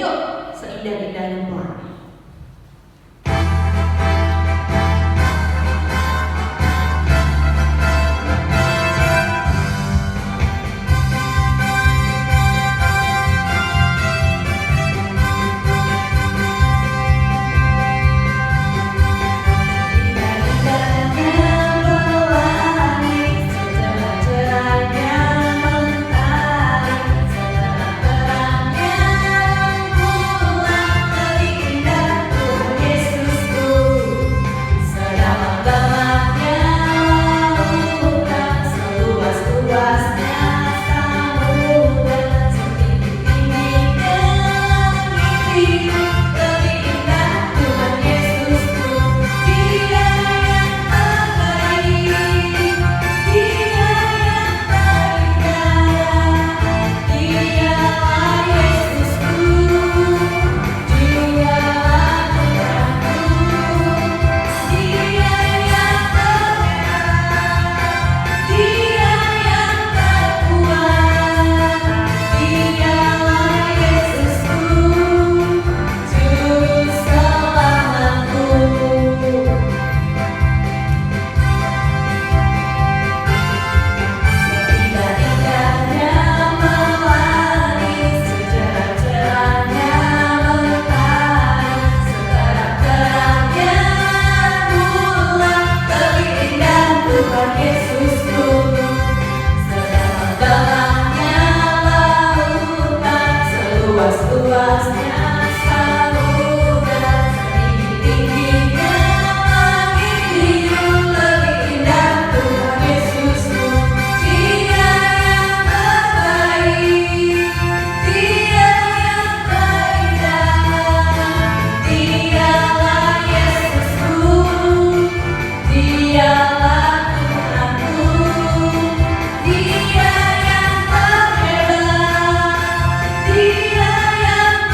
Yuk, seindah-indahnya pelangi. Dia yang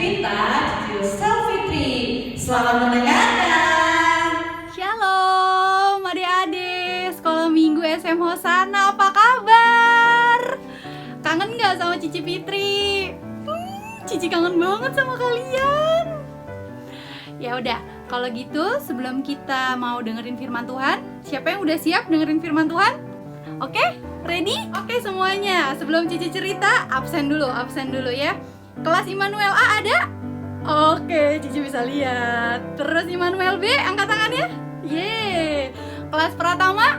cerita Cici Yusel Fitri. Selamat mendengarkan. Shalom adik-adik Sekolah Minggu SM Hosana, apa kabar? Kangen gak sama Cici Fitri? Cici kangen banget sama kalian. Ya udah, kalau gitu sebelum kita mau dengerin firman Tuhan, siapa yang udah siap dengerin firman Tuhan? Oke, ready? Oke semuanya, sebelum Cici cerita, absen dulu ya. Kelas Immanuel A ada? Oke, Cici bisa lihat. Terus Immanuel B, angkat tangannya. Yeay. Kelas Pratama?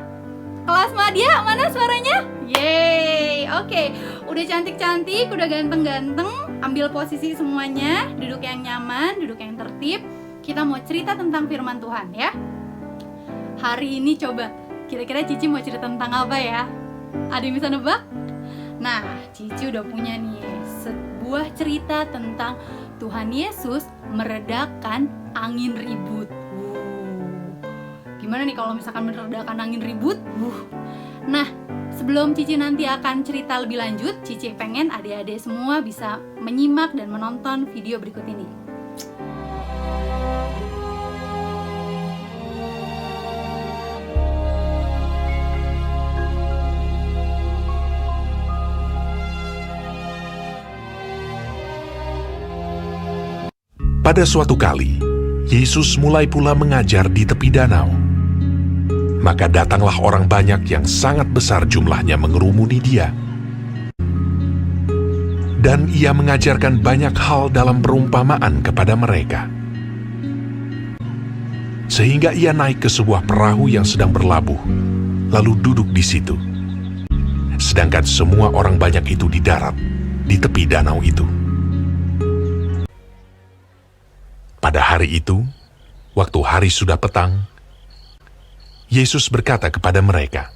Kelas Madya, mana suaranya? Yeay. Oke, udah cantik-cantik, udah ganteng-ganteng. Ambil posisi semuanya, duduk yang nyaman, duduk yang tertib. Kita mau cerita tentang firman Tuhan ya. Hari ini coba, kira-kira Cici mau cerita tentang apa ya? Ada yang bisa nebak? Nah, Cici udah punya nih sebuah cerita tentang Tuhan Yesus meredakan angin ribut. Gimana nih kalau misalkan meredakan angin ribut? Nah, sebelum Cici nanti akan cerita lebih lanjut, Cici pengen adik-adik semua bisa menyimak dan menonton video berikut ini. Pada suatu kali, Yesus mulai pula mengajar di tepi danau. Maka datanglah orang banyak yang sangat besar jumlahnya mengerumuni dia. Dan ia mengajarkan banyak hal dalam perumpamaan kepada mereka. Sehingga ia naik ke sebuah perahu yang sedang berlabuh, lalu duduk di situ. Sedangkan semua orang banyak itu di darat, di tepi danau itu. Pada hari itu, waktu hari sudah petang, Yesus berkata kepada mereka,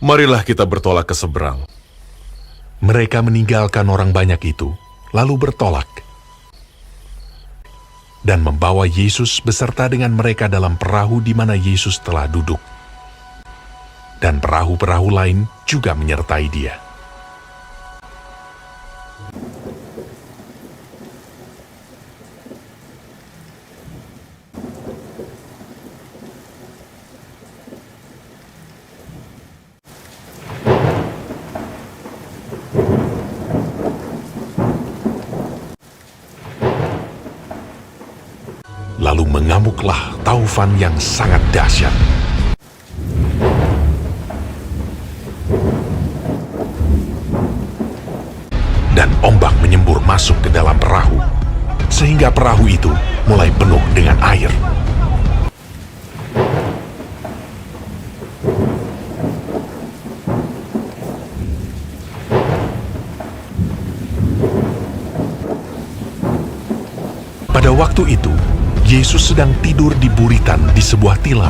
"Marilah kita bertolak ke seberang." Mereka meninggalkan orang banyak itu, lalu bertolak. Dan membawa Yesus beserta dengan mereka dalam perahu di mana Yesus telah duduk. Dan perahu-perahu lain juga menyertai dia. Lalu mengamuklah taufan yang sangat dahsyat. Dan ombak menyembur masuk ke dalam perahu, sehingga perahu itu mulai penuh dengan air. Pada waktu itu, Yesus sedang tidur di buritan di sebuah tilam.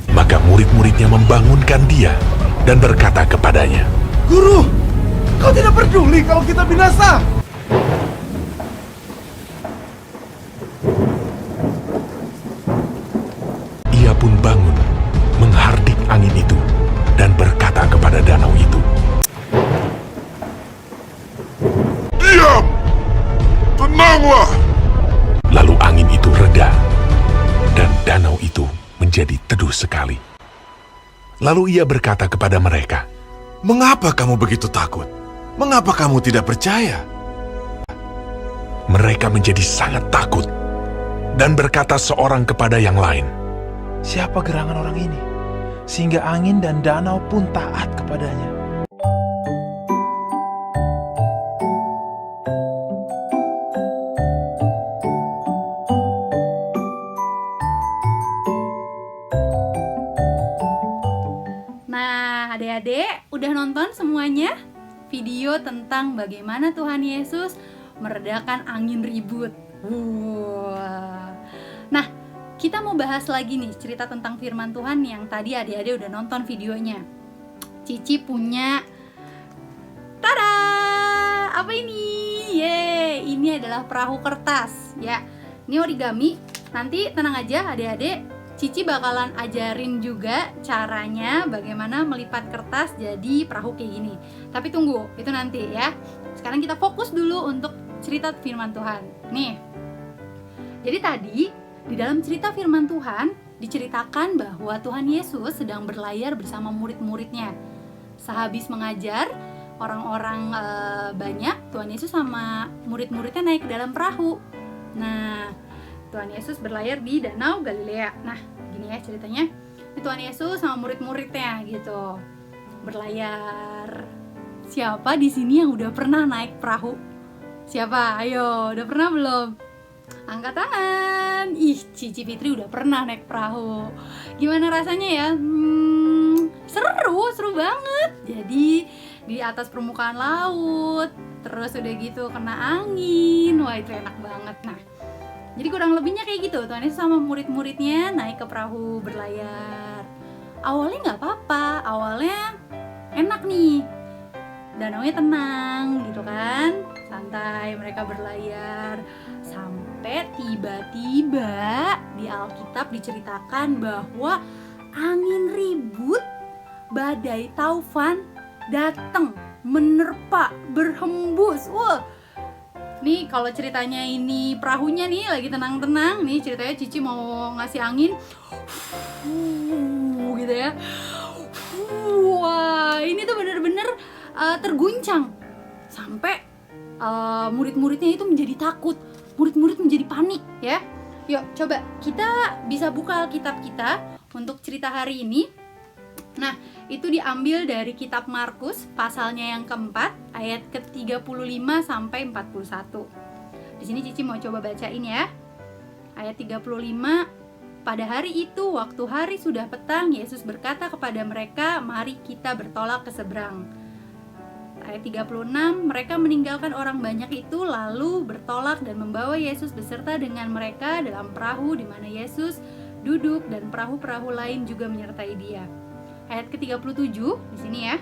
Maka murid-muridnya membangunkan dia dan berkata kepadanya, "Guru, kau tidak peduli kalau kita binasa?" Ia pun bangun, menghardik angin itu, dan berkata kepada danau itu, "Diam! Tenanglah!" Lalu angin itu reda, dan danau itu menjadi teduh sekali. Lalu ia berkata kepada mereka, "Mengapa kamu begitu takut? Mengapa kamu tidak percaya?" Mereka menjadi sangat takut, dan berkata seorang kepada yang lain, "Siapa gerangan orang ini, sehingga angin dan danau pun taat kepadanya?" Nah, adik-adik udah nonton semuanya video tentang bagaimana Tuhan Yesus meredakan angin ribut. Nah, kita mau bahas lagi nih cerita tentang firman Tuhan yang tadi adik-adik udah nonton videonya. Cici punya, tada, apa ini? Yeay, ini adalah perahu kertas ya. Ini origami. Nanti tenang aja adik-adik, Cici bakalan ajarin juga caranya bagaimana melipat kertas jadi perahu kayak gini. Tapi tunggu, itu nanti ya. Sekarang kita fokus dulu untuk cerita firman Tuhan. Nih. Jadi tadi di dalam cerita firman Tuhan diceritakan bahwa Tuhan Yesus sedang berlayar bersama murid-muridnya. Sehabis mengajar orang-orang banyak, Tuhan Yesus sama murid-muridnya naik ke dalam perahu. Nah, Tuhan Yesus berlayar di Danau Galilea. Nah, gini ya ceritanya. Ini Tuhan Yesus sama murid-muridnya gitu. Berlayar. Siapa di sini yang udah pernah naik perahu? Siapa? Ayo, udah pernah belum? Angkat tangan. Ih, Cici Fitri udah pernah naik perahu. Gimana rasanya ya? Seru banget. Jadi di atas permukaan laut, terus udah gitu kena angin. Wah, itu enak banget. Nah, jadi kurang lebihnya kayak gitu. Tuhan Yesus sama murid-muridnya naik ke perahu berlayar. Awalnya nggak apa-apa, awalnya enak nih. Danaunya tenang gitu kan, santai mereka berlayar. Sampai tiba-tiba di Alkitab diceritakan bahwa angin ribut, badai taufan datang, menerpa, berhembus. Wah, nih kalau ceritanya ini perahunya nih lagi tenang-tenang, nih ceritanya Cici mau ngasih angin, gitu ya. Wah, ini tuh bener-bener terguncang sampai murid-muridnya itu menjadi takut, murid-murid menjadi panik ya. Yuk coba kita bisa buka Alkitab kita untuk cerita hari ini. Nah, itu diambil dari kitab Markus pasalnya yang keempat ayat ke-35 sampai 41. Di sini Cici mau coba bacain ya. Ayat 35. Pada hari itu, waktu hari sudah petang, Yesus berkata kepada mereka, "Mari kita bertolak ke seberang." Ayat 36, mereka meninggalkan orang banyak itu lalu bertolak dan membawa Yesus beserta dengan mereka dalam perahu di mana Yesus duduk dan perahu-perahu lain juga menyertai dia. Ayat ke-37 di sini ya.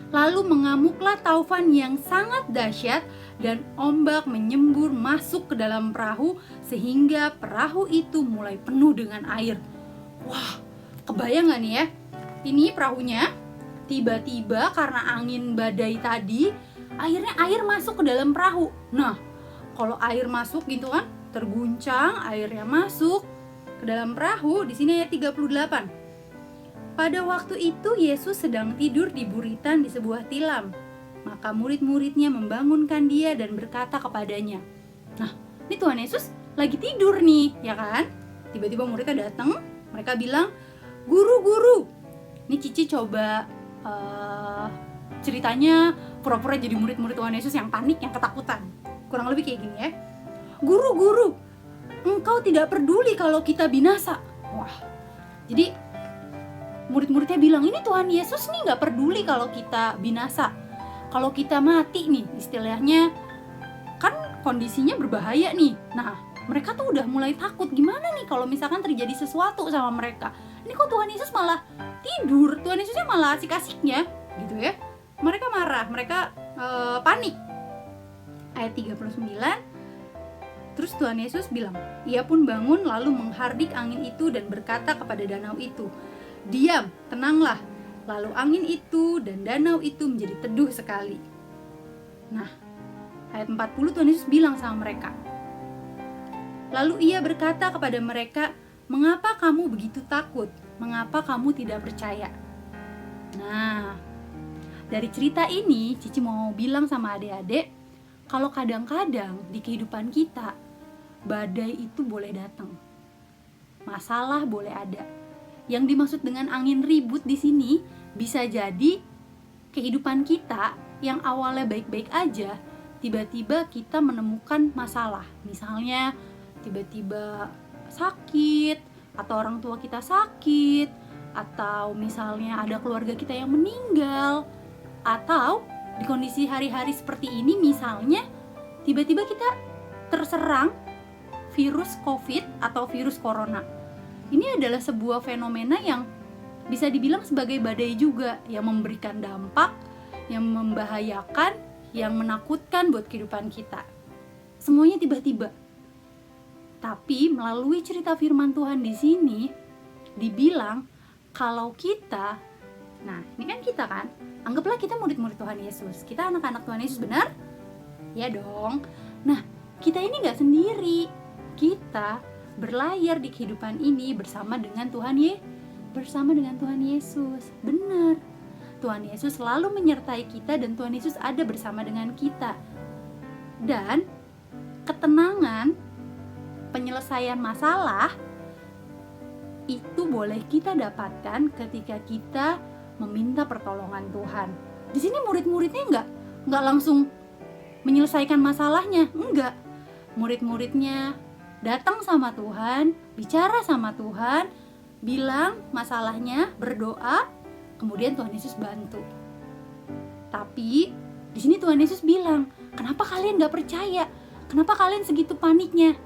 Lalu mengamuklah taufan yang sangat dahsyat dan ombak menyembur masuk ke dalam perahu sehingga perahu itu mulai penuh dengan air. Wah, kebayang gak nih ya? Ini perahunya tiba-tiba karena angin badai tadi, akhirnya air masuk ke dalam perahu. Nah, kalau air masuk gitu kan, terguncang, airnya masuk ke dalam perahu. Di sini ayat 38. Pada waktu itu Yesus sedang tidur di buritan di sebuah tilam. Maka murid-muridnya membangunkan dia dan berkata kepadanya. Nah, ini Tuhan Yesus lagi tidur nih, ya kan? Tiba-tiba muridnya datang, mereka bilang, "Guru, ini Cici coba ceritanya pura-pura jadi murid-murid Tuhan Yesus yang panik, yang ketakutan. Kurang lebih kayak gini ya. "Guru, engkau tidak peduli kalau kita binasa." Wah, jadi murid-muridnya bilang, ini Tuhan Yesus nih gak peduli kalau kita binasa, kalau kita mati nih, istilahnya kan kondisinya berbahaya nih. Nah, mereka tuh udah mulai takut, gimana nih kalau misalkan terjadi sesuatu sama mereka. Ini kok Tuhan Yesus malah tidur, Tuhan Yesusnya malah asik-asiknya gitu ya. Mereka marah, mereka panik. Ayat 39, terus Tuhan Yesus bilang, ia pun bangun lalu menghardik angin itu dan berkata kepada danau itu, "Diam, tenanglah." Lalu angin itu dan danau itu menjadi teduh sekali. Nah, ayat 40 Tuhan Yesus bilang sama mereka. Lalu ia berkata kepada mereka, "Mengapa kamu begitu takut? Mengapa kamu tidak percaya?" Nah, dari cerita ini Cici mau bilang sama adik-adik, kalau kadang-kadang di kehidupan kita badai itu boleh datang, masalah boleh ada. Yang dimaksud dengan angin ribut di sini bisa jadi kehidupan kita yang awalnya baik-baik aja, tiba-tiba kita menemukan masalah. Misalnya tiba-tiba sakit, atau orang tua kita sakit, atau misalnya ada keluarga kita yang meninggal, atau di kondisi hari-hari seperti ini misalnya tiba-tiba kita terserang virus COVID atau virus corona. Ini adalah sebuah fenomena yang bisa dibilang sebagai badai juga, yang memberikan dampak, yang membahayakan, yang menakutkan buat kehidupan kita. Semuanya tiba-tiba. Tapi melalui cerita firman Tuhan di sini dibilang kalau kita, nah ini kan kita kan, anggaplah kita murid-murid Tuhan Yesus, kita anak-anak Tuhan Yesus, benar? Ya dong. Nah, kita ini nggak sendiri, kita berlayar di kehidupan ini bersama dengan Tuhan Yesus. Benar. Tuhan Yesus selalu menyertai kita dan Tuhan Yesus ada bersama dengan kita. Dan ketenangan, penyelesaian masalah itu boleh kita dapatkan ketika kita meminta pertolongan Tuhan. Di sini murid-muridnya nggak langsung menyelesaikan masalahnya, enggak. Murid-muridnya datang sama Tuhan, bicara sama Tuhan, bilang masalahnya, berdoa, kemudian Tuhan Yesus bantu. Tapi di sini Tuhan Yesus bilang, kenapa kalian nggak percaya? Kenapa kalian segitu paniknya?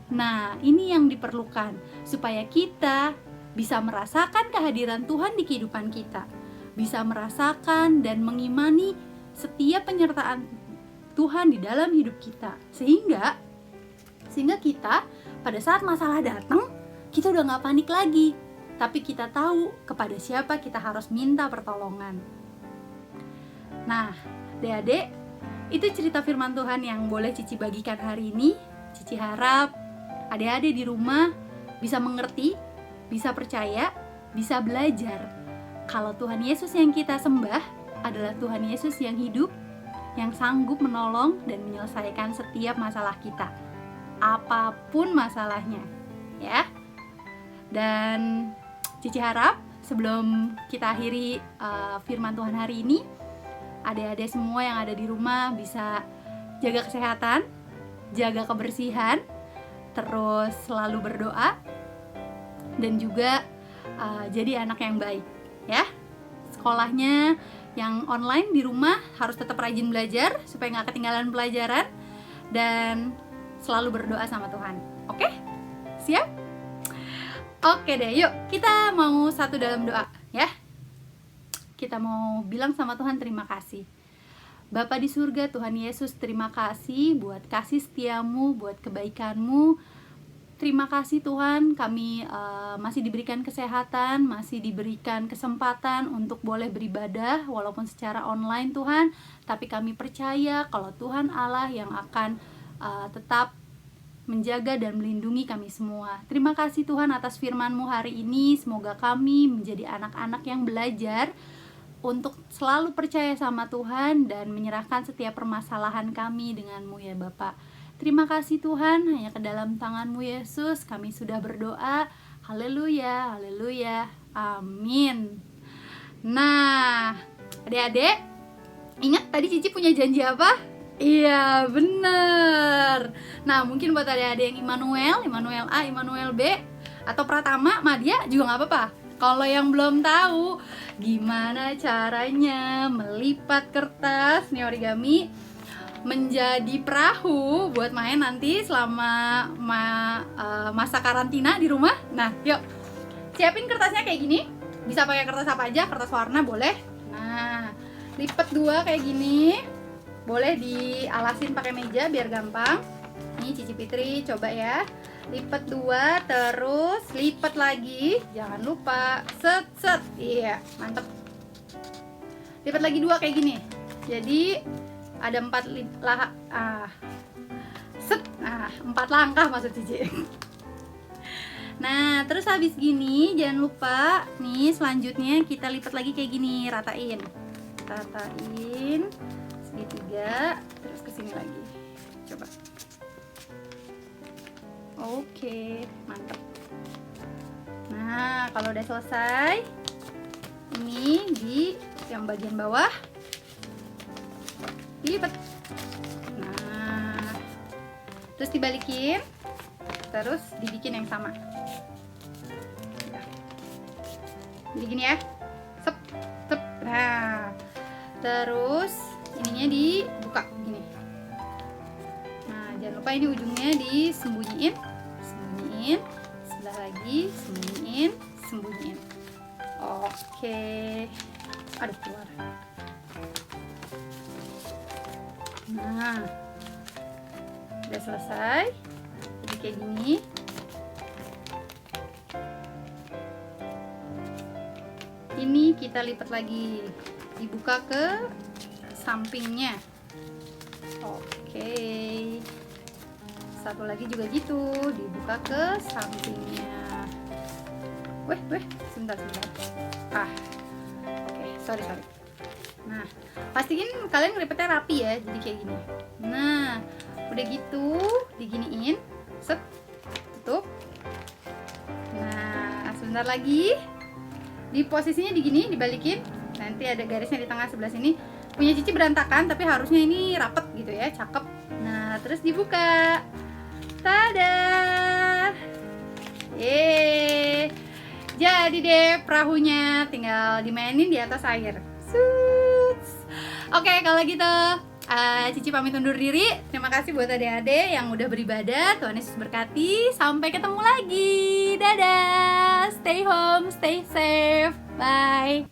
Nah, ini yang diperlukan supaya kita bisa merasakan kehadiran Tuhan di kehidupan kita, bisa merasakan dan mengimani setiap penyertaan Tuhan di dalam hidup kita, sehingga kita pada saat masalah datang, kita udah nggak panik lagi, tapi kita tahu kepada siapa kita harus minta pertolongan. Nah, adik-adik, itu cerita firman Tuhan yang boleh Cici bagikan hari ini. Cici harap adik-adik di rumah bisa mengerti, bisa percaya, bisa belajar kalau Tuhan Yesus yang kita sembah adalah Tuhan Yesus yang hidup, yang sanggup menolong dan menyelesaikan setiap masalah kita, apapun masalahnya, ya. Dan Cici harap sebelum kita akhiri firman Tuhan hari ini, adik-adik semua yang ada di rumah bisa jaga kesehatan, jaga kebersihan, terus selalu berdoa, dan juga jadi anak yang baik, ya. Sekolahnya yang online di rumah harus tetap rajin belajar supaya nggak ketinggalan pelajaran, dan selalu berdoa sama Tuhan. Oke? Siap? Oke deh, yuk kita mau satu dalam doa, ya. Kita mau bilang sama Tuhan terima kasih. Bapa di surga, Tuhan Yesus, terima kasih buat kasih setiamu, buat kebaikanmu. Terima kasih Tuhan, kami masih diberikan kesehatan, masih diberikan kesempatan untuk boleh beribadah walaupun secara online Tuhan. Tapi kami percaya kalau Tuhan Allah yang akan tetap menjaga dan melindungi kami semua. Terima kasih Tuhan atas firman-Mu hari ini. Semoga kami menjadi anak-anak yang belajar untuk selalu percaya sama Tuhan dan menyerahkan setiap permasalahan kami dengan-Mu ya Bapak. Terima kasih Tuhan, hanya ke dalam tangan-Mu Yesus kami sudah berdoa. Haleluya, haleluya, amin. Nah, adik-adik, ingat tadi Cici punya janji apa? Iya, bener. Nah, mungkin buat adik-adik yang Immanuel A, Immanuel B, atau Pratama, Madya juga gak apa-apa. Kalau yang belum tahu gimana caranya melipat kertas nih origami menjadi perahu buat main nanti selama masa karantina di rumah. Nah, yuk siapin kertasnya kayak gini. Bisa pakai kertas apa aja, kertas warna boleh. Nah, lipat dua kayak gini. Boleh dialasin pakai meja biar gampang. Nih Cici Fitri coba ya. Lipat dua, terus lipat lagi, jangan lupa set. Iya, mantep. Lipat lagi dua kayak gini. Jadi ada 4 langkah maksud Cici. Nah, terus habis gini jangan lupa nih selanjutnya kita lipat lagi kayak gini, ratain segitiga, terus kesini lagi. Coba. Oke, mantap. Nah, kalau udah selesai, ini di yang bagian bawah dilipat. Nah, terus dibalikin, terus dibikin yang sama. Jadi gini ya, sep. Nah, terus ininya dibuka gini. Nah, jangan lupa ini ujungnya disembunyiin, sebelah lagi sembunyiin. Oke, aduh keluar. Nah, udah selesai. Jadi kayak gini. Ini kita lipat lagi, dibuka ke sampingnya. Oke. Satu lagi juga gitu, dibuka ke sampingnya. Weh, sebentar. Oke, sorry. Nah, pastiin kalian ngelipetnya rapi ya, jadi kayak gini. Nah, udah gitu, diginiin, set, tutup. Nah, sebentar lagi, di posisinya digini, dibalikin. Nanti ada garisnya di tengah sebelah sini. Punya Cici berantakan, tapi harusnya ini rapet gitu ya, cakep. Nah, terus dibuka. Tada! Jadi deh perahunya, tinggal dimainin di atas air. Suits. Oke, kalau gitu Cici pamit undur diri. Terima kasih buat adik-adik yang udah beribadah. Tuhan Yesus berkati. Sampai ketemu lagi. Dadah. Stay home, stay safe. Bye.